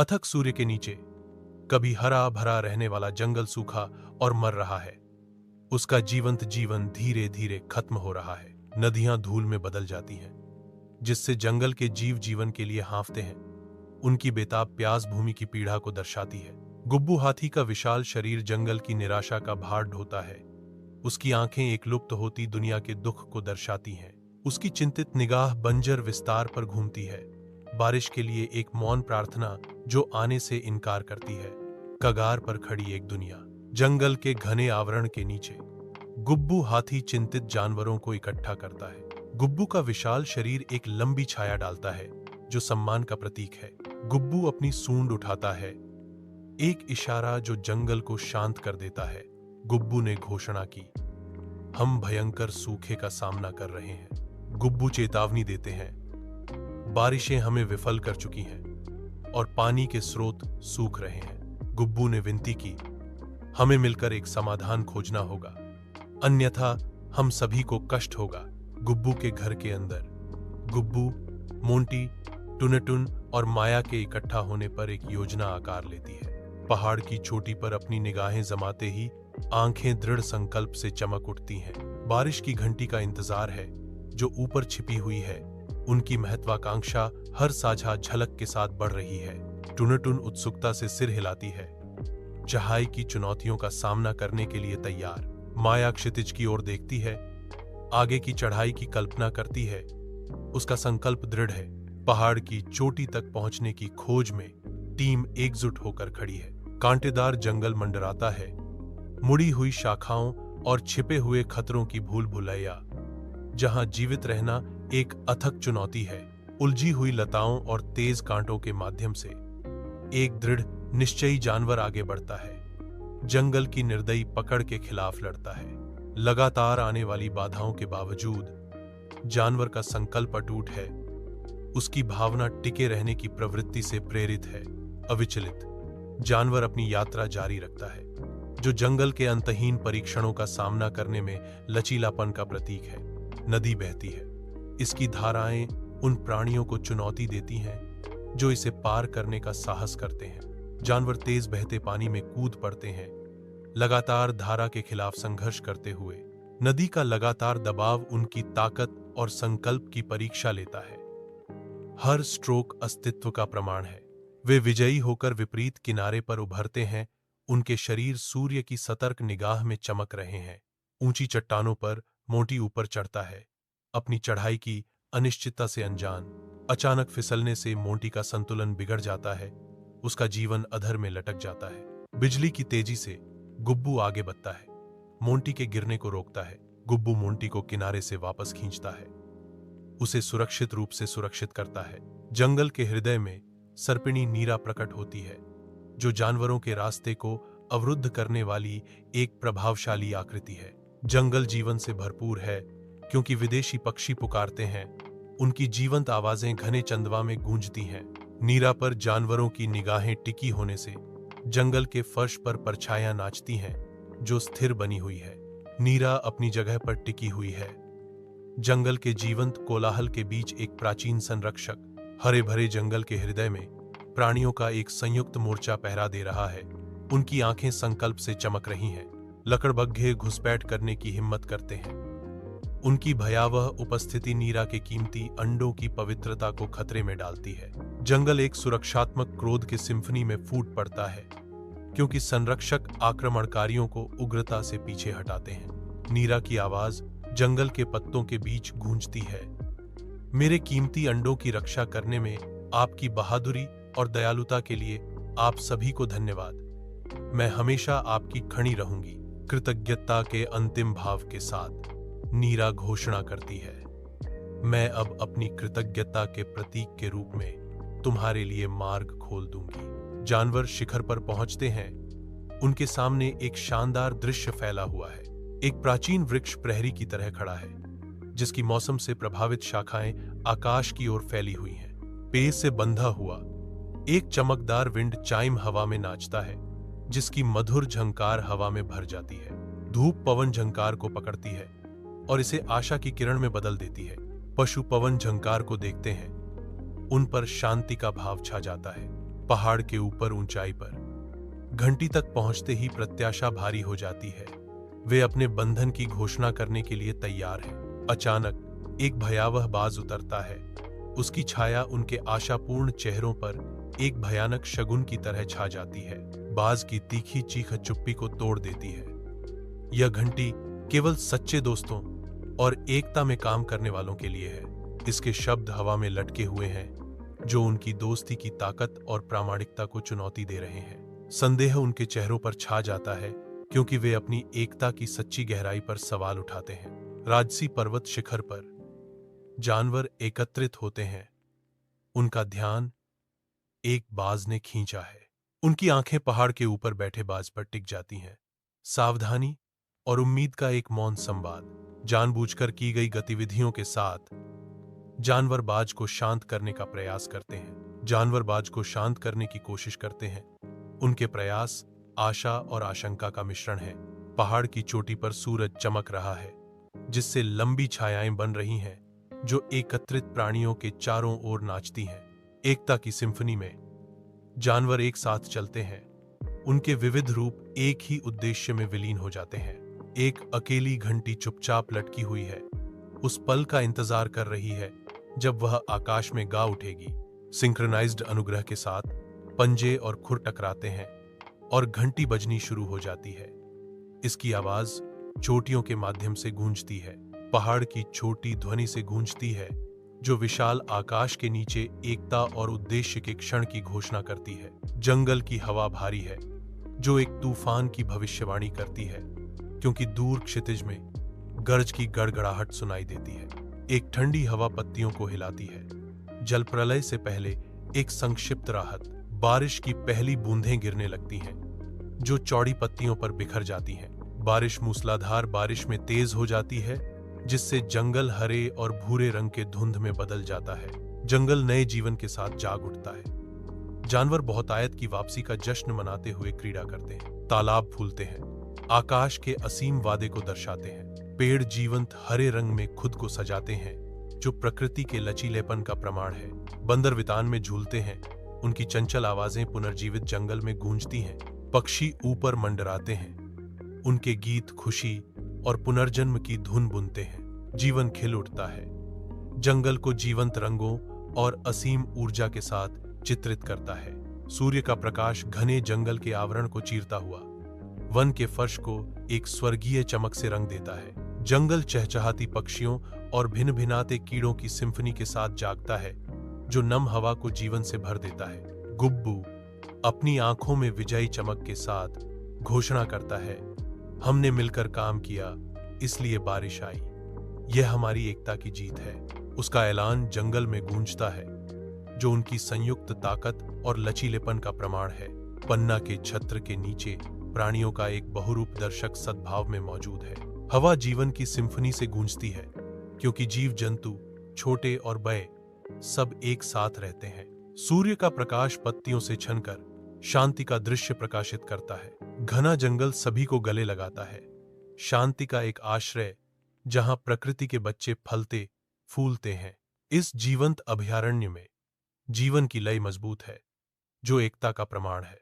अथक सूर्य के नीचे कभी हरा भरा रहने वाला जंगल सूखा और मर रहा है। उसका जीवंत जीवन धीरे धीरे खत्म हो रहा है। नदियां धूल में बदल जाती हैं, जिससे जंगल के जीव जीवन के लिए हाँफते हैं। उनकी बेताब प्यास भूमि की पीड़ा को दर्शाती है। गुब्बू हाथी का विशाल शरीर जंगल की निराशा का भार ढोता है। उसकी आंखें एक लुप्त होती दुनिया के दुख को दर्शाती हैं। उसकी चिंतित निगाह बंजर विस्तार पर घूमती है, बारिश के लिए एक मौन प्रार्थना जो आने से इनकार करती है। कगार पर खड़ी एक दुनिया। जंगल के घने आवरण के नीचे गुब्बू हाथी चिंतित जानवरों को इकट्ठा करता है। गुब्बू का विशाल शरीर एक लंबी छाया डालता है जो सम्मान का प्रतीक है। गुब्बू अपनी सूंड उठाता है, एक इशारा जो जंगल को शांत कर देता है। गुब्बू ने घोषणा की, हम भयंकर सूखे का सामना कर रहे हैं। गुब्बू चेतावनी देते हैं, बारिशें हमें विफल कर चुकी हैं और पानी के स्रोत सूख रहे हैं। गुब्बू ने विनती की, हमें मिलकर एक समाधान खोजना होगा, अन्यथा हम सभी को कष्ट होगा। गुब्बू के घर के अंदर गुब्बू, मोंटी, टुनटुन और माया के इकट्ठा होने पर एक योजना आकार लेती है। पहाड़ की चोटी पर अपनी निगाहें जमाते ही आंखें दृढ़ संकल्प से चमक उठती हैं। बारिश की घंटी का इंतजार है जो ऊपर छिपी हुई है। उनकी महत्वाकांक्षा हर साझा झलक के साथ बढ़ रही है। टुनटुन उत्सुकता से सिर हिलाती है, चढ़ाई की चुनौतियों का सामना करने के लिए तैयार। माया क्षितिज की ओर देखती है, आगे की चढ़ाई की कल्पना करती है। उसका संकल्प दृढ़ है। पहाड़ की चोटी तक पहुंचने की खोज में टीम एकजुट होकर खड़ी है। कांटेदार जंगल मंडराता है, मुड़ी हुई शाखाओं और छिपे हुए खतरों की भूल भुलैया, जहां जीवित रहना एक अथक चुनौती है। उलझी हुई लताओं और तेज कांटों के माध्यम से एक दृढ़ निश्चयी जानवर आगे बढ़ता है। जंगल की निर्दयी पकड़ के खिलाफ लड़ता है। लगातार आने वाली बाधाओं के बावजूद जानवर का संकल्प अटूट है। उसकी भावना टिके रहने की प्रवृत्ति से प्रेरित है। अविचलित जानवर अपनी यात्रा जारी रखता है, जो जंगल के अंतहीन परीक्षणों का सामना करने में लचीलापन का प्रतीक है। नदी बहती है, इसकी धाराएं उन प्राणियों को चुनौती देती हैं जो इसे पार करने का साहस करते हैं। जानवर तेज बहते पानी में कूद पड़ते हैं, लगातार धारा के खिलाफ संघर्ष करते हुए। नदी का लगातार दबाव उनकी ताकत और संकल्प की परीक्षा लेता है। हर स्ट्रोक अस्तित्व का प्रमाण है। वे विजयी होकर विपरीत किनारे पर उभरते हैं। उनके शरीर सूर्य की सतर्क निगाह में चमक रहे हैं। ऊंची चट्टानों पर मोंटी ऊपर चढ़ता है, अपनी चढ़ाई की अनिश्चितता से अनजान। अचानक फिसलने से मोंटी का संतुलन बिगड़ जाता है, उसका जीवन अधर में लटक जाता है। बिजली की तेजी से गुब्बू आगे बढ़ता है, मोंटी के गिरने को रोकता है। गुब्बू मोंटी को किनारे से वापस खींचता है, उसे सुरक्षित रूप से सुरक्षित करता है। जंगल के हृदय में सर्पिणी नीरा प्रकट होती है, जो जानवरों के रास्ते को अवरुद्ध करने वाली एक प्रभावशाली आकृति है। जंगल जीवन से भरपूर है क्योंकि विदेशी पक्षी पुकारते हैं। उनकी जीवंत आवाजें घने चंदवा में गूंजती हैं। नीरा पर जानवरों की निगाहें टिकी होने से जंगल के फर्श पर परछायां नाचती हैं, जो स्थिर बनी हुई है। नीरा अपनी जगह पर टिकी हुई है। जंगल के जीवंत कोलाहल के बीच एक प्राचीन संरक्षक हरे भरे जंगल के हृदय में प्राणियों का एक संयुक्त मोर्चा पहरा दे रहा है। उनकी आंखें संकल्प से चमक रही हैं। लकड़बग्घे घुसपैठ करने की हिम्मत करते हैं। उनकी भयावह उपस्थिति नीरा के कीमती अंडों की पवित्रता को खतरे में डालती है। जंगल एक सुरक्षात्मक क्रोध के सिम्फनी में फूट पड़ता है, क्योंकि संरक्षक आक्रमणकारियों को उग्रता से पीछे हटाते हैं। नीरा की आवाज जंगल के पत्तों के बीच गूंजती है, मेरे कीमती अंडों की रक्षा करने में आपकी बहादुरी और दयालुता के लिए आप सभी को धन्यवाद। मैं हमेशा आपकी खड़ी रहूंगी। कृतज्ञता के अंतिम भाव के साथ नीरा घोषणा करती है, मैं अब अपनी कृतज्ञता के प्रतीक के रूप में तुम्हारे लिए मार्ग खोल दूंगी। जानवर शिखर पर पहुंचते हैं। उनके सामने एक शानदार दृश्य फैला हुआ है। एक प्राचीन वृक्ष प्रहरी की तरह खड़ा है, जिसकी मौसम से प्रभावित शाखाएं आकाश की ओर फैली हुई हैं। पेड़ से बंधा हुआ एक चमकदार विंड चाइम हवा में नाचता है, जिसकी मधुर झंकार हवा में भर जाती है। धूप पवन झंकार को पकड़ती है और इसे आशा की किरण में बदल देती है। पशु पवन झंकार को देखते हैं, उन पर शांति का भाव छा जाता है। पहाड़ के ऊपर ऊंचाई पर घंटी तक पहुंचते ही प्रत्याशा भारी हो जाती है। वे अपने बंधन की घोषणा करने के लिए तैयार हैं। अचानक एक भयावह बाज उतरता है। उसकी छाया उनके आशापूर्ण चेहरों पर एक भयानक शगुन की तरह छा जाती है। बाज की तीखी चीख चुप्पी को तोड़ देती है। यह घंटी केवल सच्चे दोस्तों और एकता में काम करने वालों के लिए है। इसके शब्द हवा में लटके हुए हैं, जो उनकी दोस्ती की ताकत और प्रामाणिकता को चुनौती दे रहे हैं। संदेह उनके चेहरों पर छा जाता है, क्योंकि वे अपनी एकता की सच्ची गहराई पर सवाल उठाते हैं। राजसी पर्वत शिखर पर जानवर एकत्रित होते हैं। उनका ध्यान एक बाज ने खींचा है। उनकी आंखें पहाड़ के ऊपर बैठे बाज पर टिक जाती हैं। सावधानी और उम्मीद का एक मौन संवाद। जानबूझकर की गई गतिविधियों के साथ जानवर बाज को शांत करने का प्रयास करते हैं। जानवर बाज को शांत करने की कोशिश करते हैं। उनके प्रयास आशा और आशंका का मिश्रण है। पहाड़ की चोटी पर सूरज चमक रहा है, जिससे लंबी छायाएं बन रही हैं, जो एकत्रित प्राणियों के चारों ओर नाचती हैं। एकता की सिम्फनी में जानवर एक साथ चलते हैं। उनके विविध रूप एक ही उद्देश्य में विलीन हो जाते हैं। एक अकेली घंटी चुपचाप लटकी हुई है, उस पल का इंतजार कर रही है जब वह आकाश में गा उठेगी। सिंक्रोनाइज्ड अनुग्रह के साथ पंजे और खुर टकराते हैं और घंटी बजनी शुरू हो जाती है। इसकी आवाज चोटियों के माध्यम से गूंजती है। पहाड़ की छोटी ध्वनि से गूंजती है, जो विशाल आकाश के नीचे एकता और उद्देश्य के क्षण की घोषणा करती है। जंगल की हवा भारी है, जो एक तूफान की भविष्यवाणी करती है, क्योंकि दूर क्षितिज में गर्ज की गड़गड़ाहट सुनाई देती है। एक ठंडी हवा पत्तियों को हिलाती है। जल प्रलय से पहले एक संक्षिप्त राहत। बारिश की पहली बूंदें गिरने लगती हैं, जो चौड़ी पत्तियों पर बिखर जाती हैं। बारिश मूसलाधार बारिश में तेज हो जाती है, जिससे जंगल हरे और भूरे रंग के धुंध में बदल जाता है। जंगल नए जीवन के साथ जाग उठता है। जानवर बहुतायत की वापसी का जश्न मनाते हुए क्रीड़ा करते हैं। तालाब फूलते हैं, आकाश के असीम वादे को दर्शाते हैं। पेड़ जीवंत हरे रंग में खुद को सजाते हैं, जो प्रकृति के लचीलेपन का प्रमाण है। बंदर वितान में झूलते हैं, उनकी चंचल आवाजें पुनर्जीवित जंगल में गूंजती हैं। पक्षी ऊपर मंडराते हैं, उनके गीत खुशी और पुनर्जन्म की धुन बुनते हैं। जीवन खिल उठता है, जंगल को जीवंत रंगों और असीम ऊर्जा के साथ चित्रित करता है। सूर्य का प्रकाश घने जंगल के आवरण को चीरता हुआ वन के फर्श को एक स्वर्गीय चमक से रंग देता है। जंगल चहचहाती पक्षियों और भिन्न भिनाते कीड़ों की सिम्फनी के साथ जागता है, जो नम हवा को जीवन से भर देता है। गुब्बू अपनी आंखों में विजयी चमक के साथ घोषणा करता है, हमने मिलकर काम किया, इसलिए बारिश आई। यह हमारी एकता की जीत है। उसका ऐलान जंगल में गूंजता है, जो उनकी संयुक्त ताकत और लचीलेपन का प्रमाण है। पन्ना के छत्र के नीचे प्राणियों का एक बहुरूप दर्शक सद्भाव में मौजूद है। हवा जीवन की सिम्फनी से गूंजती है, क्योंकि जीव जंतु छोटे और बड़े सब एक साथ रहते हैं। सूर्य का प्रकाश पत्तियों से छनकर शांति का दृश्य प्रकाशित करता है। घना जंगल सभी को गले लगाता है। शांति का एक आश्रय, जहां प्रकृति के बच्चे फलते फूलते हैं। इस जीवंत अभयारण्य में जीवन की लय मजबूत है, जो एकता का प्रमाण है।